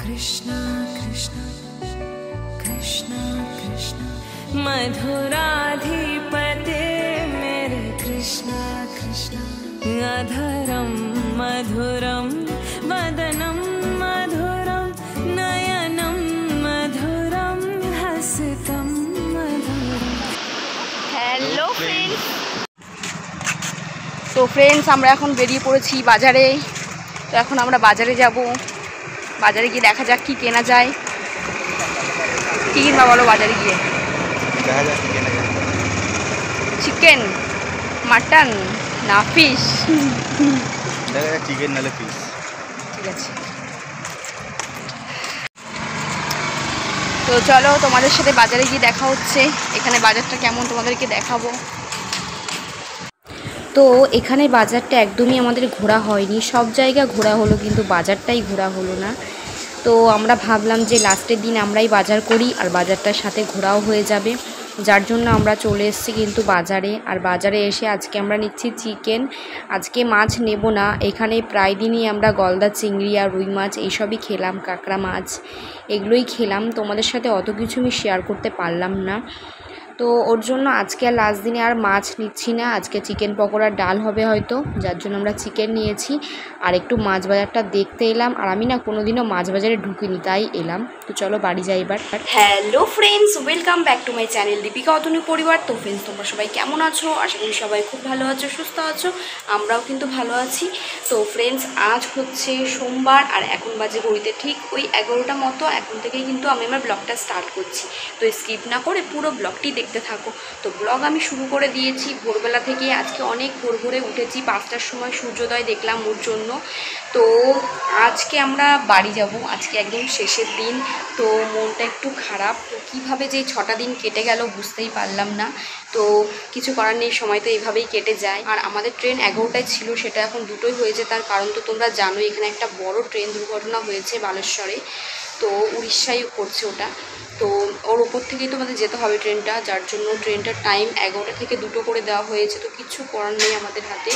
कृष्ण कृष्ण कृष्ण कृष्ण मधुराधिपते मेरे कृष्ण कृष्ण अधरम मधुरम वदनम मधुरम नयनम मधुरम हसितम मधुरम। Hello friends, तो friends আমরা এখন বেরিয়ে পড়েছি বাজারে। তো এখন আমরা বাজারে যাব, বাজারে গিয়ে দেখা যাক কি কেনা যায়। কি কিনবা বলো বাজারে গিয়ে? দেখা যাক কি কেনা যায়। চিকেন, মাটন না ফিশ? দেখা যাক চিকেন নালে ফিশ। ঠিক আছে, তো চলো তোমাদের সাথে বাজারে গিয়ে দেখা হচ্ছে। এখানে বাজারটা কেমন তোমাদেরকে দেখাবো। তো এখানে বাজারটা একদমই আমাদের ঘোরা হয়নি, সব জায়গা ঘোরা হলো কিন্তু বাজারটাই ঘোরা হলো না। তো আমরা ভাবলাম যে লাস্টের দিন আমরাই বাজার করি আর বাজারটার সাথে ঘোরাও হয়ে যাবে, যার জন্য আমরা চলে এসেছি কিন্তু বাজারে। আর বাজারে এসে আজকে আমরা নিচ্ছি চিকেন। আজকে মাছ নেব না, এখানে প্রায় দিনই আমরা গলদা চিংড়ি আর রুই মাছ এইসবই খেলাম, কাঁকড়া মাছ এগুলোই খেলাম। তোমাদের সাথে অত কিছু আমি শেয়ার করতে পারলাম না, তো ওর জন্য আজকে আর লাস্ট দিনে আর মাছ নিচ্ছি না। আজকে চিকেন পকোড়ার ডাল হবে হয়তো, যার জন্য আমরা চিকেন নিয়েছি আর একটু মাছ বাজারটা দেখতে এলাম। আর আমি না কোনোদিনও মাছ বাজারে ঢুকিনি, তাই এলাম। তো চলো বাড়ি যাই এবার। Hello friends, welcome back to my channel Dipika Atanu পরিবার। তো ফ্রেন্ডস, তোমরা সবাই কেমন আছো? আশা করি সবাই খুব ভালো আছো, সুস্থ আছো। আমরাও কিন্তু ভালো আছি। তো ফ্রেন্ডস, আজ হচ্ছে সোমবার আর এখন বাজে ঘড়িতে ঠিক ওই 11টা মতো। এখন থেকেই কিন্তু আমি আমার ব্লগটা স্টার্ট করছি, তো স্কিপ না করে পুরো ব্লগটি দেখতে থাকো। তো ব্লগ আমি শুরু করে দিয়েছি ভোরবেলা থেকে। আজকে অনেক ভোর ভোরে উঠেছি, 5টার সময় সূর্যোদয় দেখলাম ওর জন্য। তো আজকে আমরা বাড়ি যাব, আজকে একদম শেষের দিন। তো মনটা একটু খারাপ, তো কীভাবে যে 6টা দিন কেটে গেল বুঝতেই পারলাম না। তো কিছু করার নেই, সময় তো এইভাবেই কেটে যায়। আর আমাদের ট্রেন 11টায় ছিল, সেটা এখন 2টোই হয়েছে। তার কারণ তো তোমরা জানো, এখানে একটা বড় ট্রেন দুর্ঘটনা হয়েছে বালেশ্বরে, তো উড়িষ্যায় করছে ওটা। তো ওর ওপর থেকেই তোমাদের যেতে হবে ট্রেনটা, যার জন্য ট্রেনটার টাইম 11টা থেকে 2টো করে দেওয়া হয়েছে। তো কিছু করার নেই আমাদের হাতে।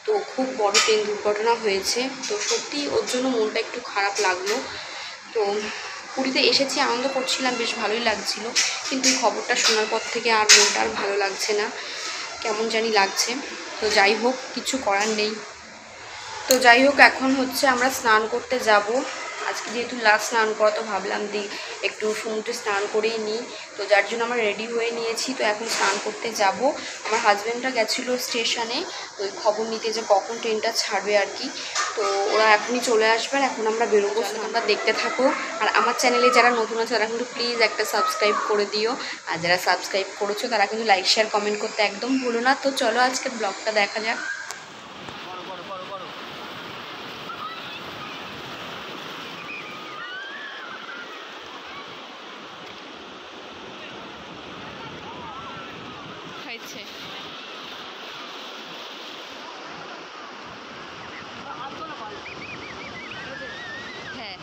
তো খুব বড় ট্রেন দুর্ঘটনা হয়েছে, তো সত্যি ওর জন্য মনটা একটু খারাপ লাগলো। তো পুরীতে এসেছি, আনন্দ করছিলাম, বেশ ভালোই লাগছিল, কিন্তু খবরটা শোনার পর থেকে আর মনটা আর ভালো লাগছে না, কেমন জানি লাগছে। তো যাই হোক, কিছু করার নেই। তো যাই হোক, এখন হচ্ছে আমরা স্নান করতে যাব। আজকে যেহেতু লাস্ট স্নান করা, তো ভাবলাম একটু সমুদ্রে স্নান করেই নিই। তো যার জন্য আমরা রেডি হয়ে নিয়েছি। তো এখন স্নান করতে যাব। আমার হাজব্যান্ডটা গেছিলো স্টেশনে ওই খবর নিতে যে কখন ট্রেনটা ছাড়বে আর কি। তো ওরা এখনই চলে আসবে, আর এখন আমরা বেরোবো। তোমরা দেখতে থাকো। আর আমার চ্যানেলে যারা নতুন আছে তারা কিন্তু প্লিজ একটা সাবস্ক্রাইব করে দিও, আর যারা সাবস্ক্রাইব করেছো তারা কিন্তু লাইক শেয়ার কমেন্ট করতে একদম ভুলো না। তো চলো আজকের ব্লগটা দেখা যাক। হ্যাঁ,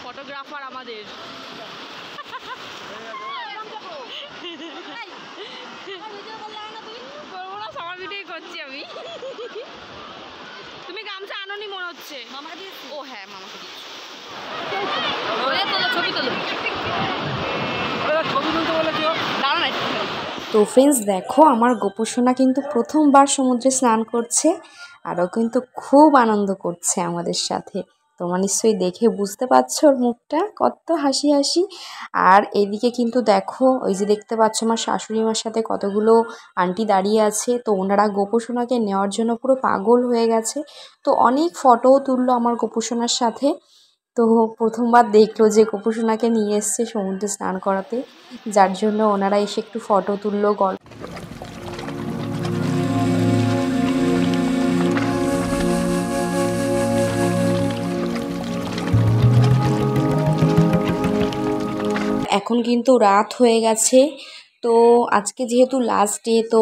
ফটোগ্রাফার আমাদের। করবো না, সবার ভিডিওই করছি আমি। তুমি গামছা আনোনি মনে হচ্ছে। মামাকে দিয়েছি। ও হ্যাঁ, মামাকে দিয়েছি। ছবি তোলো। তো ফ্রেন্ডস দেখো, আমার গোপুসোনা কিন্তু প্রথমবার সমুদ্রে স্নান করছে, আরও কিন্তু খুব আনন্দ করছে আমাদের সাথে। তোমরা নিশ্চয়ই দেখে বুঝতে পারছো ওর মুখটা কত হাসি হাসি। আর এদিকে কিন্তু দেখো, ওই যে দেখতে পাচ্ছ আমার শাশুড়ি মার সাথে কতগুলো আন্টি দাঁড়িয়ে আছে। তো ওনারা গোপুসোনাকে নেওয়ার জন্য পুরো পাগল হয়ে গেছে। তো অনেক ফটোও তুললো আমার গোপুসোনার সাথে। তো প্রথমবার দেখলো যে গোপুসোনাকে নিয়ে এসছে সমুদ্রে স্নান করাতে, যার জন্য ওনারা এসে একটু ফটো তুললো, গল্প। এখন কিন্তু রাত হয়ে গেছে। তো আজকে যেহেতু লাস্ট ডে, তো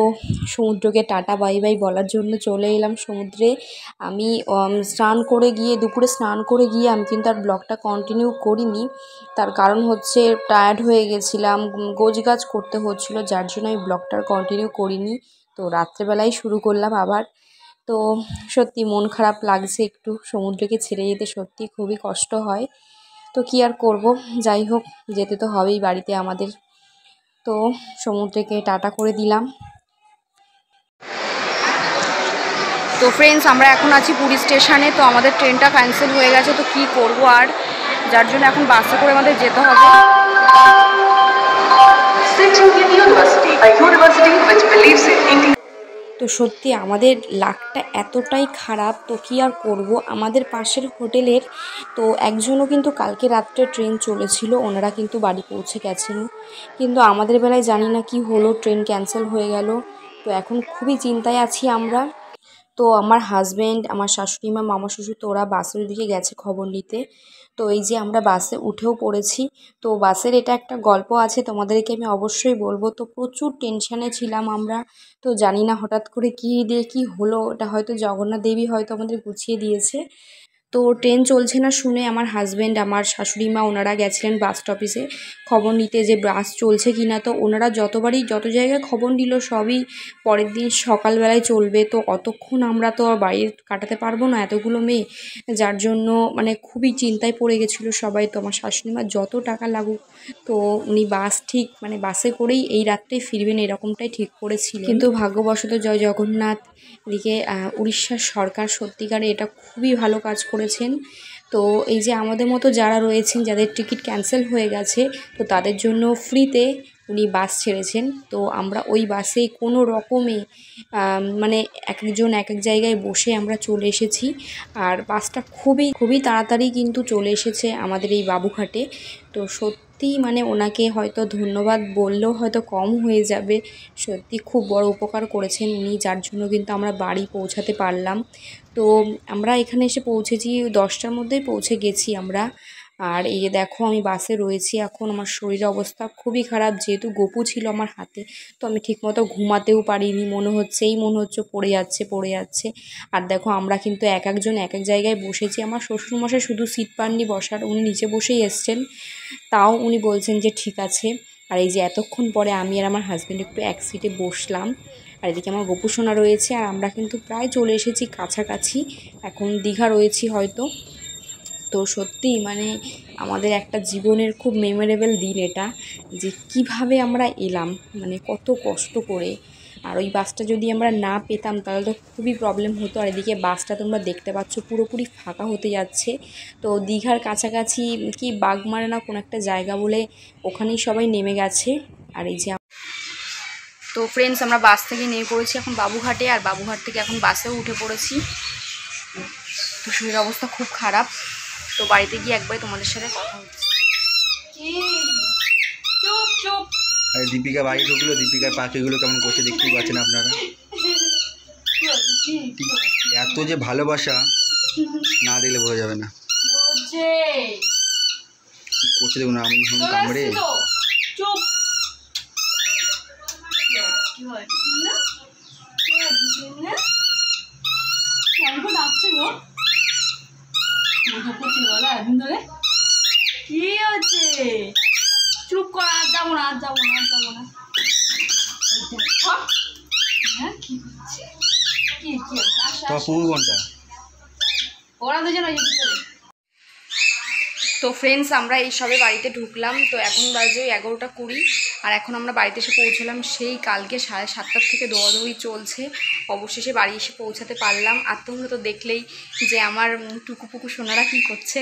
সমুদ্রকে টাটা বাই বাই বলার জন্য চলে এলাম সমুদ্রে। আমি স্নান করে গিয়ে, দুপুরে স্নান করে গিয়ে আমি কিন্তু আর ব্লগটা কন্টিনিউ করিনি। তার কারণ হচ্ছে টায়ার্ড হয়ে গেছিলাম, গোছগাছ করতে হচ্ছিলো, যার জন্য আমি ব্লগটা কন্টিনিউ করিনি। তো রাত্রেবেলায় শুরু করলাম আবার। তো সত্যি মন খারাপ লাগছে একটু, সমুদ্রকে ছেড়ে যেতে সত্যি খুবই কষ্ট হয়। তো কি আর করব, যাই হোক যেতে তো হবেই বাড়িতে আমাদের। তো সমুদ্রকে টাটা করে দিলাম। তো ফ্রেন্ডস, আমরা এখন আছি পুরী স্টেশনে। তো আমাদের ট্রেনটা ক্যান্সেল হয়ে গেছে, তো কি করব আর, যার জন্য এখন বাসে করে আমাদের যেতে হবে। তো সত্যি আমাদের লাকটা এতটাই খারাপ, তো কি আর করব। আমাদের পাশের হোটেলের তো একজনও কিন্তু কালকে রাত্রে ট্রেন চলেছিল, ওনারা কিন্তু বাড়ি পৌঁছে গেছেন, কিন্তু আমাদের বেলায় জানি না কি হলো, ট্রেন ক্যান্সেল হয়ে গেল। তো এখন খুবই চিন্তায় আছি আমরা। তো আমার হাজব্যান্ড, আমার শাশুড়ি মা, মামা শ্বশুর, তো ওরা বাসের দিকে গেছে খবর নিতে। তো এই যে আমরা বাসে উঠেও পড়েছি। তো বাসের এটা একটা গল্প আছে, তোমাদেরকে আমি অবশ্যই বলবো। তো প্রচুর টেনশানে ছিলাম আমরা। তো জানি না হঠাৎ করে কী দিয়ে কী হলো, এটা হয়তো জগন্নাথ দেবী হয়তো আমাদের গুছিয়ে দিয়েছে। তো ট্রেন চলছে না শুনে আমার হাজব্যান্ড, আমার শাশুড়ি মা, ওনারা গেছিলেন বাস স্টপেজে খবর নিতে যে বাস চলছে কি না। তো ওনারা যত জায়গায় খবর নিল সবই পরের দিন সকালবেলায় চলবে। তো অতক্ষণ আমরা তো আর বাইরে কাটাতে পারবো না এতগুলো মেয়ে, যার জন্য মানে খুবই চিন্তায় পড়ে গেছিলো সবাই। তো আমার শাশুড়ি মা যত টাকা লাগুক, তো উনি বাসে করেই এই রাত্রেই ফিরবেন এরকমটাই ঠিক করেছিলেন। কিন্তু ভাগ্যবশত জয় জগন্নাথ, এদিকে উড়িষ্যার সরকার সত্যিকারে এটা খুবই ভালো কাজ করেছেন। তো এই যে আমাদের মতো যারা রয়েছেন, যাদের টিকিট ক্যান্সেল হয়ে গেছে, তো তাদের জন্য ফ্রিতে উনি বাস ছেড়েছেন। তো আমরা ওই বাসে কোনো রকমে মানে এক একজন এক এক জায়গায় বসে আমরা চলে এসেছি। আর বাসটা খুবই তাড়াতাড়ি কিন্তু চলে এসেছে আমাদের এই বাবুঘাটে। তো সত্যি মানে ওনাকে হয়তো ধন্যবাদ বললেও হয়তো কম হয়ে যাবে, সত্যি খুব বড় উপকার করেছেন উনি, যার জন্য কিন্তু আমরা বাড়ি পৌঁছাতে পারলাম। তো আমরা এখানে এসে পৌঁছেছি 10টার মধ্যেই পৌঁছে গেছি আমরা। আর এই যে দেখো আমি বাসে রয়েছি এখন, আমার শরীরের অবস্থা খুবই খারাপ, যেহেতু গপু ছিল আমার হাতে। তো আমি ঠিকমতো ঘুমাতেও পারিনি, মনে হচ্ছে পড়ে যাচ্ছে। আর দেখো আমরা কিন্তু এক একজন এক এক জায়গায় বসেছি। আমার শ্বশুরমশাই শুধু সিট পাননি বসার, উনি নিচে বসেই এসছেন, তাও উনি বলছেন যে ঠিক আছে। আর এই যে এতক্ষণ পরে আমি আর আমার হাজব্যান্ড একটু এক সিটে বসলাম। আর এদিকে আমার গপু সোনা রয়েছে। আর আমরা কিন্তু প্রায় চলে এসেছি কাছাকাছি, এখন দীঘা রয়েছি হয়তো। তো সত্যি মানে আমাদের একটা জীবনের খুব মেমোরেবল দিন এটা, যে কিভাবে আমরা এলাম, মানে কত কষ্ট করে। আর ওই বাসটা যদি আমরা না পেতাম তাহলে তো খুবই প্রবলেম হতো। আর এদিকে বাসটা তোমরা দেখতে পাচ্ছ পুরোপুরি ফাঁকা হতে যাচ্ছে। তো দীঘার কাছাকাছি কি বাগমারা না কোনো একটা জায়গা বলে, ওখানেই সবাই নেমে গেছে। আর এই যে তো ফ্রেন্ডস, আমরা বাস থেকে নেমে পড়েছি এখন বাবুঘাটে, আর বাবুঘাট থেকে এখন বাসেও উঠে পড়েছি। তো শরীরের অবস্থা খুব খারাপ। তো বাড়িতে গিয়ে একবার তোমাদের সাথে কথা হচ্ছে। আর দীপিকা বাড়ি ঢুকলো, দীপিকার পাখিগুলো কেমন করছে দেখতেই পাচ্ছেন আপনারা। এত যে ভালোবাসা না দেখলে বোঝা যাবে না। কি করছে দেখুন, আমি কামড়ে কি হচ্ছে? চুপ কর, আর যাবো না। হ্যাঁ কি হচ্ছে? কি তোমার পুকুর কোনটা? ওরা দুজন ওই ভিতরে। তো ফ্রেন্ডস, আমরা এই সবে বাড়িতে ঢুকলাম। তো এখন বাজে 11টা 20, আর এখন আমরা বাড়িতে এসে পৌঁছলাম। সেই কালকে 7:30 থেকে দৌড়াদৌড়ি চলছে, অবশেষে বাড়ি এসে পৌঁছাতে পারলাম। আর তোমরা তো দেখলেই যে আমার টুকুপুকু সোনারা কী করছে,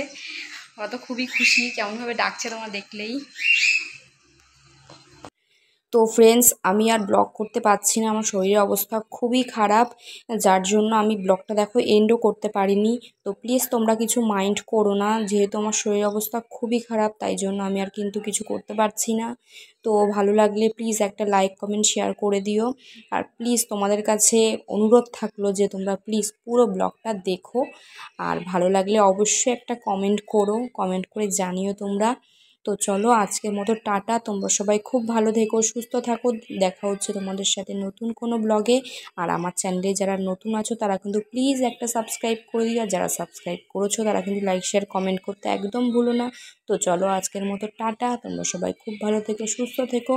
ওরা তো খুবই খুশি, কেমনভাবে ডাকছে তোমরা দেখলেই। তো ফ্রেন্ডস, আমি আর ব্লগ করতে পারছি না, আমার শরীরের অবস্থা খুবই খারাপ, যার জন্য আমি ব্লগটা দেখো এন্ডও করতে পারিনি। তো প্লিজ তোমরা কিছু মাইন্ড করো না, যেহেতু আমার শরীরের অবস্থা খুবই খারাপ, তাই জন্য আমি আর কিন্তু কিছু করতে পারছি না। তো ভালো লাগলে প্লিজ একটা লাইক কমেন্ট শেয়ার করে দিও। আর প্লিজ তোমাদের কাছে অনুরোধ থাকলো যে তোমরা প্লিজ পুরো ব্লগটা দেখো, আর ভালো লাগলে অবশ্যই একটা কমেন্ট করো, কমেন্ট করে জানিও তোমরা। তো চলো আজকের মতো টাটা, তোমরা সবাই খুব ভালো থেকো, সুস্থ থাকো। দেখা হচ্ছে তোমাদের সাথে নতুন কোনো ব্লগে। আর আমার চ্যানেলে যারা নতুন আছো তারা কিন্তু প্লিজ একটা সাবস্ক্রাইব করে দিও, আর যারা সাবস্ক্রাইব করেছো তারা কিন্তু লাইক শেয়ার কমেন্ট করতে একদম ভুলো না। তো চলো আজকের মতো টাটা, তোমরা সবাই খুব ভালো থেকো, সুস্থ থেকো।